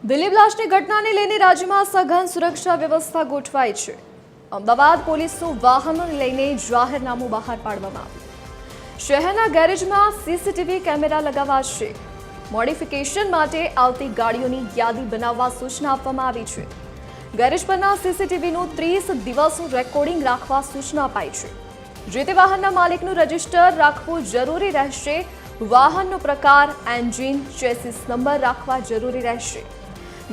દિલ્હી બ્લાસ્ટની ઘટનાને લઈને રાજ્યમાં સઘન સુરક્ષા વ્યવસ્થા ગોઠવાઈ છે। અમદાવાદ પોલીસનું વાહનોને લઈને જાહેરનામું બહાર પાડવામાં આવ્યું। શહેરના ગેરેજમાં સીસીટીવી કેમેરા લગાવાશે। મોડિફિકેશન માટે આવતી ગાડીઓની યાદી બનાવવા સૂચના આપવામાં આવી છે। ગેરેજ પરના સીસીટીવીનું 30 દિવસનું રેકોર્ડિંગ રાખવા સૂચના અપાઈ છે। જે તે વાહનના માલિકનું રજિસ્ટર રાખવું જરૂરી રહેશે। વાહનનો પ્રકાર, એન્જિન, ચેસિસ નંબર રાખવા જરૂરી રહેશે।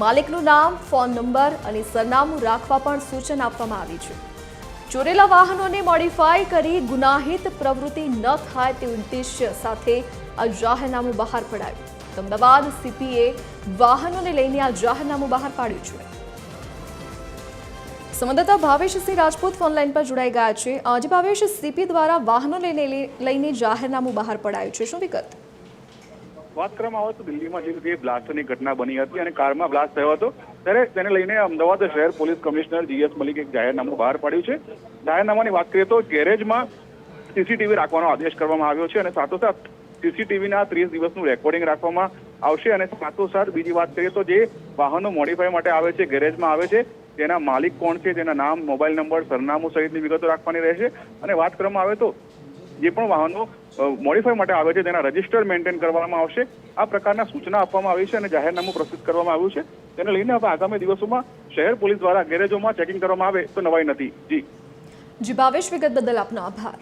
માલિકનું નામ, ફોન નંબર અને સરનામું રાખવા પણ સૂચન આપવામાં આવ્યું છે। ચોરેલા વાહનોને મોડિફાઈ કરી ગુનાહિત પ્રવૃત્તિ ન થાય તે ઉદ્દેશ્ય સાથે આ જાહેરનામું બહાર પડાયું। અમદાવાદ સીપીએ વાહનોને લઈને આ જાહેરનામું બહાર પાડ્યું છે। સંવાદદાતા ભાવેશસિંહ રાજપૂત ફોનલાઈન પર જોડાઈ ગયા છે। આજે ભાવેશ, સીપી દ્વારા વાહનોને લઈને જાહેરનામું બહાર પડાયું છે, શું વિગત? વાત કરવામાં આવે તો દિલ્હીમાં જે બ્લાસ્ટની ઘટના બની હતી અને કારમાં બ્લાસ્ટ થયો હતો ત્યારે તેને લઈને અમદાવાદ શહેર પોલીસ કમિશનર GS મલિકે એક જાહેરનામું બહાર પાડ્યું છે। જાહેરનામાની વાત કરીએ તો ગેરેજમાં સીસીટીવી રાખવાનો આદેશ કરવામાં આવ્યો છે અને સાથોસાથ સીસીટીવીના 30 દિવસનું રેકોર્ડિંગ રાખવામાં આવશે અને સાથોસાથ બીજી વાત કરીએ તો જે વાહનો મોડિફાઈ માટે આવે છે, ગેરેજમાં આવે છે, તેના માલિક કોણ છે, તેના નામ, મોબાઈલ નંબર, સરનામું સહિતની વિગતો રાખવાની રહેશે। અને વાત કરવામાં આવે તો જે પણ વાહનો મોડિફાઈ માટે આવે છે તેના રજિસ્ટર મેન્ટેન કરવામાં આવશે। આ પ્રકારના સૂચના આપવામાં આવી છે અને જાહેરનામું પ્રસ્તુત કરવામાં આવ્યું છે। તેને લઈને હવે આગામી દિવસોમાં શહેર પોલીસ દ્વારા ગેરેજોમાં ચેકિંગ કરવામાં આવે તો નવાઈ નથી। જી ભાવેશ, વિગત બદલ આપનો આભાર।